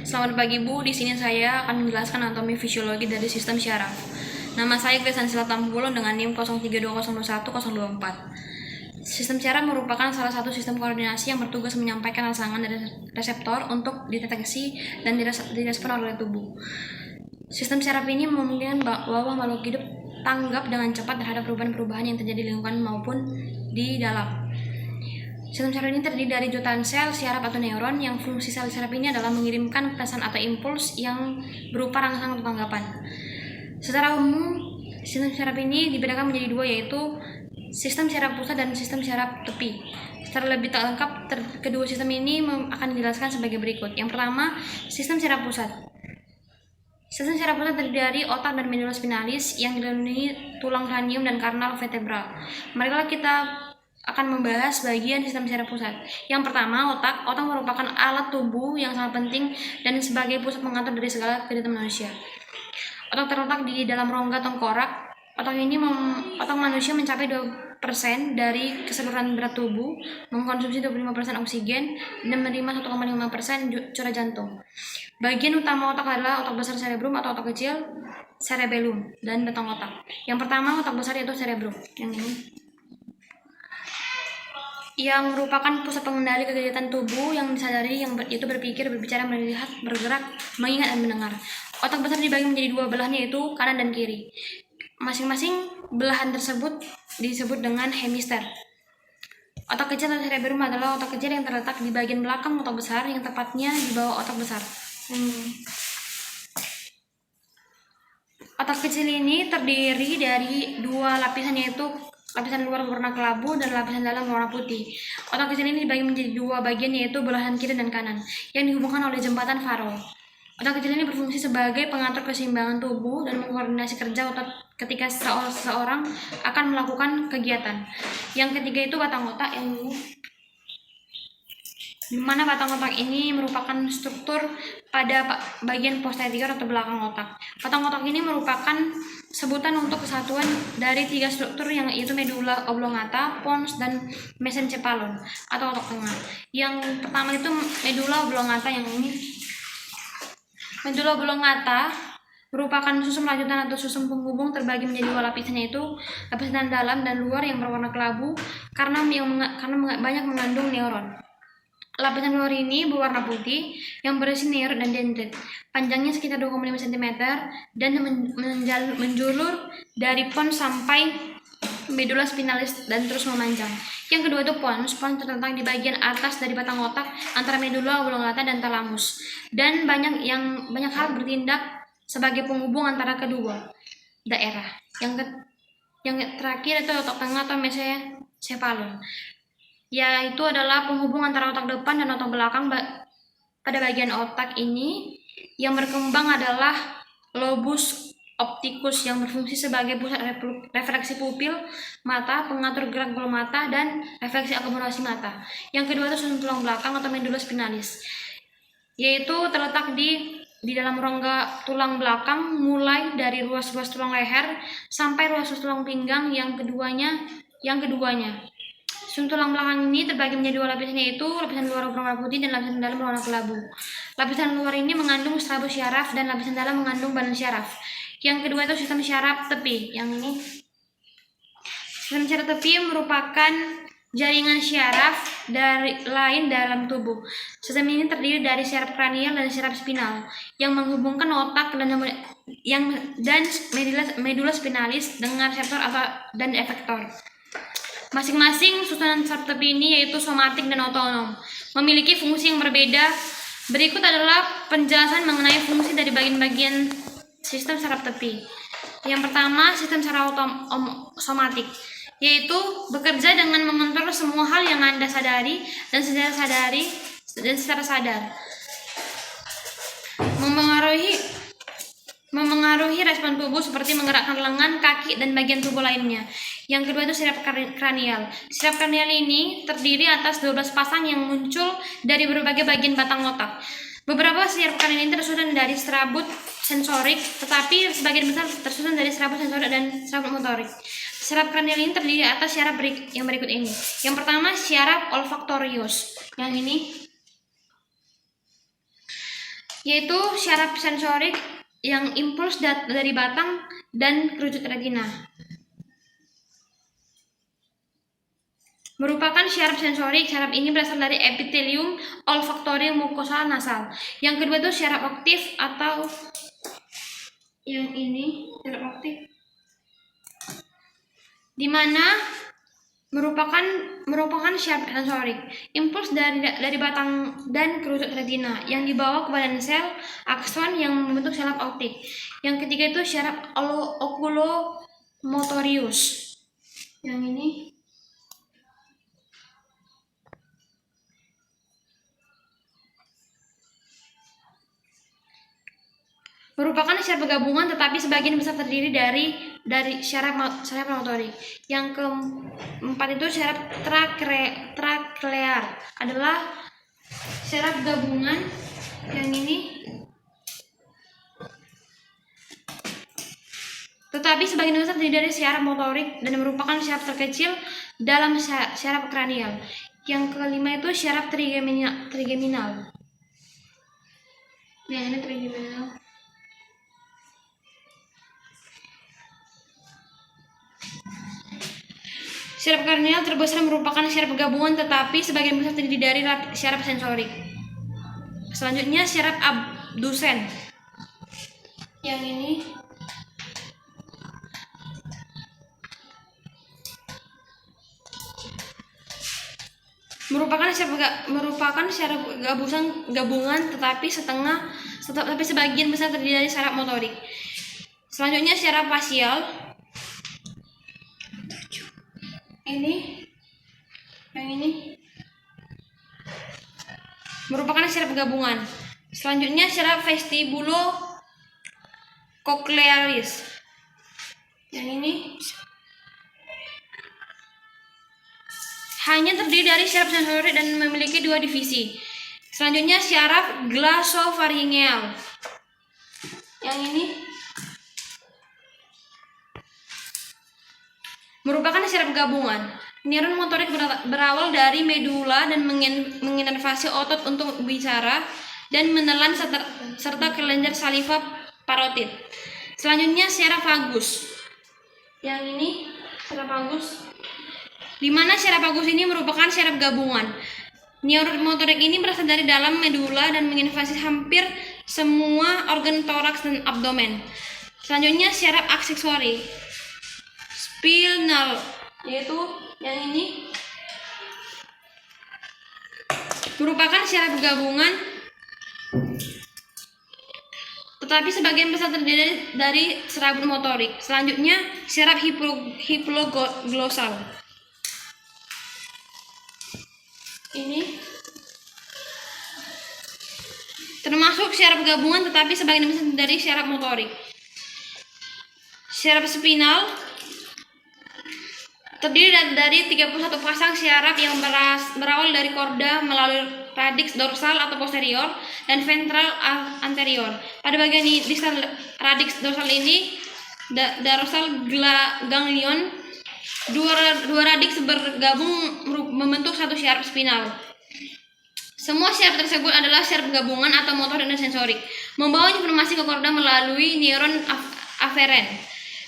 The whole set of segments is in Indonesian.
Selamat pagi Bu, di sini saya akan menjelaskan anatomi fisiologi dari sistem syaraf. Nama saya Krisan Sila Tambulo dengan NIM 0320211024. Sistem syaraf merupakan salah satu sistem koordinasi yang bertugas menyampaikan rangsangan dari reseptor untuk dideteksi dan direspon oleh tubuh. Sistem syaraf ini memungkinkan bahwa makhluk hidup tanggap dengan cepat terhadap perubahan-perubahan yang terjadi di lingkungan maupun di dalam. Sistem syaraf ini terdiri dari jutaan sel syaraf atau neuron, yang fungsi sel syaraf ini adalah mengirimkan pesan atau impuls yang berupa rangsangan atau tanggapan. Secara umum, sistem syaraf ini dibedakan menjadi dua, yaitu sistem syaraf pusat dan sistem syaraf tepi. Secara lebih lengkap, kedua sistem ini akan dijelaskan sebagai berikut. Yang pertama, sistem syaraf pusat. Sistem syaraf pusat terdiri dari otak dan medula spinalis yang dikelilingi tulang kranium dan karnal vertebral. Marilah kita akan membahas bagian sistem syaraf pusat. Yang pertama, otak. Otak merupakan alat tubuh yang sangat penting dan sebagai pusat pengatur dari segala kegiatan manusia. Otak terletak di dalam rongga tengkorak. Otak manusia mencapai 2% dari keseluruhan berat tubuh, mengkonsumsi 25% oksigen, dan menerima 1,5% curah jantung. Bagian utama otak adalah otak besar cerebrum atau otak kecil cerebellum dan batang otak. Yang pertama, otak besar yaitu cerebrum. Yang ini yang merupakan pusat pengendali kegiatan tubuh yang disadari, yang itu berpikir, berbicara, melihat, bergerak, mengingat, dan mendengar. Otak besar dibagi menjadi dua belahan, yaitu kanan dan kiri. Masing-masing belahan tersebut disebut dengan hemisfer. Otak kecil atau cerebrum adalah otak kecil yang terletak di bagian belakang otak besar, yang tepatnya di bawah otak besar. Otak kecil ini terdiri dari dua lapisan, yaitu lapisan luar berwarna kelabu dan lapisan dalam berwarna putih. Otak kecil ini dibagi menjadi dua bagian, yaitu belahan kiri dan kanan, yang dihubungkan oleh jembatan Farol. Otak kecil ini berfungsi sebagai pengatur keseimbangan tubuh dan mengkoordinasi kerja otak ketika seseorang akan melakukan kegiatan. Yang ketiga itu batang otak, di mana batang otak ini merupakan struktur pada bagian posterior atau belakang otak. Batang otak ini merupakan sebutan untuk kesatuan dari tiga struktur, yang yaitu medula oblongata, pons, dan mesencephalon atau otak tengah. Yang pertama itu medula oblongata. Yang ini medula oblongata merupakan susum lanjutan atau susum penghubung, terbagi menjadi dua lapisan, yaitu lapisan dalam dan luar yang berwarna kelabu karena banyak mengandung neuron. Lapisan luar ini berwarna putih yang berisi neuron dan dendrit. Panjangnya sekitar 2,5 cm dan menjulur dari pons sampai medula spinalis dan terus memanjang. Yang kedua itu pons. Pons terletak di bagian atas dari batang otak antara medula oblongata dan talamus, dan banyak hal bertindak sebagai penghubung antara kedua daerah. Yang terakhir itu otak tengah atau mesencephalon, yaitu adalah penghubung antara otak depan dan otak belakang. Pada bagian otak ini yang berkembang adalah lobus opticus yang berfungsi sebagai pusat refleksi pupil mata, pengatur gerak bulu mata, dan refleksi akomodasi mata. Yang kedua itu susum tulang belakang atau medula spinalis, yaitu terletak di dalam rongga tulang belakang, mulai dari ruas-ruas tulang leher sampai ruas-ruas tulang pinggang. Yang keduanya susum tulang belakang ini terbagi menjadi dua lapisan, yaitu lapisan luar berwarna putih dan lapisan dalam berwarna kelabu. Lapisan luar ini mengandung strabus syaraf dan lapisan dalam mengandung badan syaraf. Yang kedua itu sistem syaraf tepi. Yang ini sistem syaraf tepi merupakan jaringan syaraf lain dalam tubuh. Sistem ini terdiri dari syaraf kranial dan syaraf spinal yang menghubungkan otak dan medula spinalis dengan reseptor dan efektor. Masing-masing susunan syaraf tepi ini, yaitu somatik dan otonom, memiliki fungsi yang berbeda. Berikut adalah penjelasan mengenai fungsi dari bagian-bagian sistem syaraf tepi. Yang pertama, sistem syaraf somatik, yaitu bekerja dengan mengontrol semua hal yang Anda sadari dan secara sadar, memengaruhi respon tubuh seperti menggerakkan lengan, kaki, dan bagian tubuh lainnya. Yang kedua itu syaraf kranial. Syaraf kranial ini terdiri atas 12 pasang yang muncul dari berbagai bagian batang otak. Beberapa syaraf kranial ini tersusun dari serabut sensorik, tetapi sebagian besar tersusun dari serabut sensorik dan serabut motorik. Syaraf kranial ini terdiri atas syaraf yang berikut ini. Yang pertama, syaraf olfaktorius. Yang ini yaitu syaraf sensorik yang impuls dari batang dan kerucut retina. Merupakan syaraf sensorik. Syaraf ini berasal dari epitelium olfaktori mukosa nasal. Yang kedua itu syaraf aktif atau yang ini syaraf aktif, di mana merupakan syaraf sensorik, impuls dari batang dan kerucut retina yang dibawa ke badan sel akson yang membentuk syaraf optik. Yang ketiga itu syaraf oculomotorius. Yang ini merupakan syaraf gabungan tetapi sebagian besar terdiri dari syaraf motorik. Yang keempat itu syaraf traklear adalah syaraf gabungan. Yang ini tetapi sebagian besar terdiri dari syaraf motorik dan merupakan syaraf terkecil dalam syaraf kranial. Yang kelima itu syaraf trigeminal. Nah, ini trigeminal. Syaraf kranial terbesar merupakan syaraf gabungan tetapi sebagian besar terdiri dari syaraf sensorik. Selanjutnya syaraf abdusen. Yang ini merupakan syaraf gabungan tetapi sebagian besar terdiri dari syaraf motorik. Selanjutnya syaraf fasial. Yang ini merupakan syaraf gabungan. Selanjutnya syaraf vestibulo-cochlearis. Yang ini hanya terdiri dari syaraf sensorik dan memiliki 2 divisi. Selanjutnya syaraf glosopharyngeal. Yang ini merupakan syaraf gabungan. Neuron motorik berawal dari medula dan menginervasi otot untuk bicara dan menelan serta kelenjar saliva parotid. Selanjutnya syaraf vagus. Yang ini syaraf vagus, di mana syaraf vagus ini merupakan syaraf gabungan. Neuron motorik ini berasal dari dalam medula dan menginvasi hampir semua organ toraks dan abdomen. Selanjutnya syaraf aksesori spinal, yaitu yang ini merupakan syaraf gabungan tetapi sebagian besar terdiri dari serabut motorik. Selanjutnya syaraf hipoglossal. Ini termasuk syaraf gabungan tetapi sebagian besar dari syaraf motorik. Syaraf spinal terdiri dari 31 pasang syaraf yang berawal dari korda melalui radix dorsal atau posterior dan ventral anterior. Pada bagian distal radix dorsal ini dorsal ganglion, dua radix bergabung membentuk satu syaraf spinal. Semua syaraf tersebut adalah syaraf gabungan atau motorik dan sensorik, membawa informasi ke korda melalui neuron aferen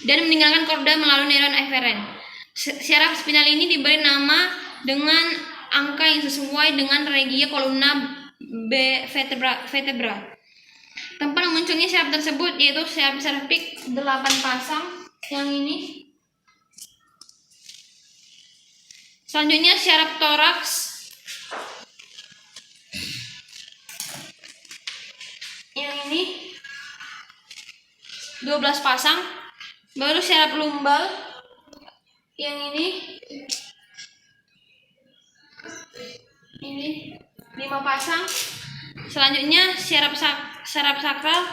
dan meninggalkan korda melalui neuron eferen. Syaraf spinal ini diberi nama dengan angka yang sesuai dengan regia columna vertebra. Tempat munculnya syaraf tersebut yaitu syaraf cervix 8 pasang. Yang ini. Selanjutnya syaraf toraks. Yang ini 12 pasang. Baru syaraf lumbal. Yang ini 5 pasang. Selanjutnya syaraf sakral.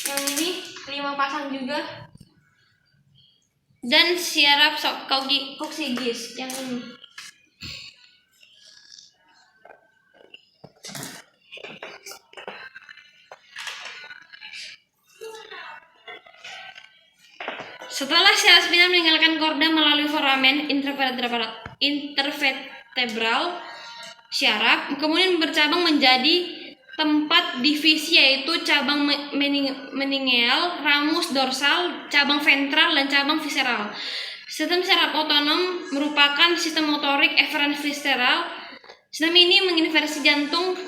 Yang ini 5 pasang juga. Dan syaraf koksigis yang ini. Setelah syaraf spinal meninggalkan korda melalui foramen intervertebral syaraf kemudian bercabang menjadi tempat divisi yaitu cabang meningeal, ramus dorsal, cabang ventral, dan cabang visceral. Sistem saraf otonom merupakan sistem motorik efferent visceral. Sistem ini menginversi jantung,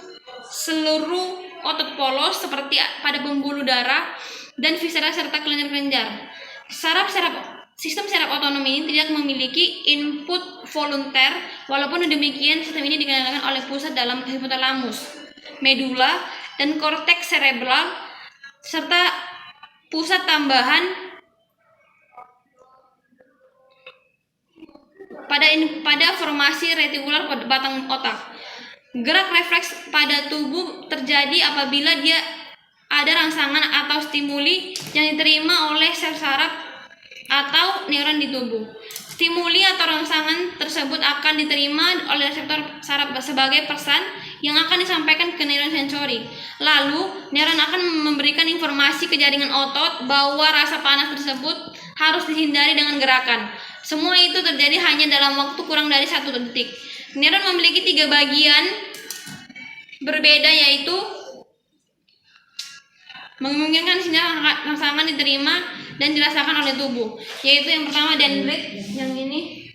seluruh otot polos seperti pada pembuluh darah dan viscera serta kelenjar-kelenjar. Sistem saraf otonom ini tidak memiliki input volunteer. Walaupun demikian, sistem ini dikendalikan oleh pusat dalam hipotalamus, medula, dan korteks cerebral serta pusat tambahan pada formasi retikular batang otak. Gerak refleks pada tubuh terjadi apabila dia ada rangsangan atau stimuli yang diterima oleh sel saraf atau neuron di tubuh. Stimuli atau rangsangan tersebut akan diterima oleh reseptor saraf sebagai pesan yang akan disampaikan ke neuron sensori. Lalu, neuron akan memberikan informasi ke jaringan otot bahwa rasa panas tersebut harus dihindari dengan gerakan. Semua itu terjadi hanya dalam waktu kurang dari 1 detik. Neuron memiliki 3 bagian berbeda, yaitu memungkinkan sinyal rangsangan diterima dan dirasakan oleh tubuh, yaitu yang pertama dendrit, yang ini,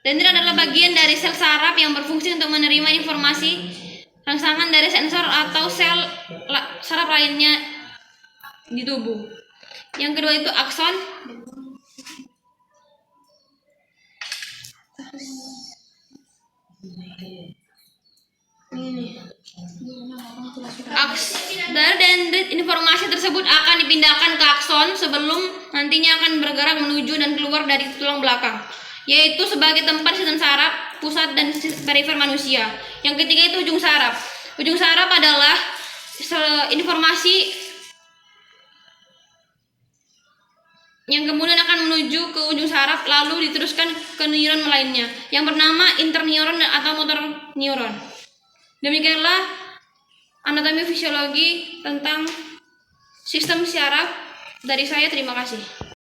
dendrit adalah bagian dari sel saraf yang berfungsi untuk menerima informasi rangsangan dari sensor atau sel saraf lainnya di tubuh. Yang kedua itu akson. Dari dendrit, informasi tersebut akan dipindahkan ke akson sebelum nantinya akan bergerak menuju dan keluar dari tulang belakang, yaitu sebagai tempat sistem saraf pusat dan perifer manusia. Yang ketiga itu ujung saraf. Ujung saraf adalah informasi yang kemudian akan menuju ke ujung saraf lalu diteruskan ke neuron lainnya yang bernama interneuron atau motor neuron. Demikianlah anatomi fisiologi tentang sistem saraf dari saya. Terima kasih.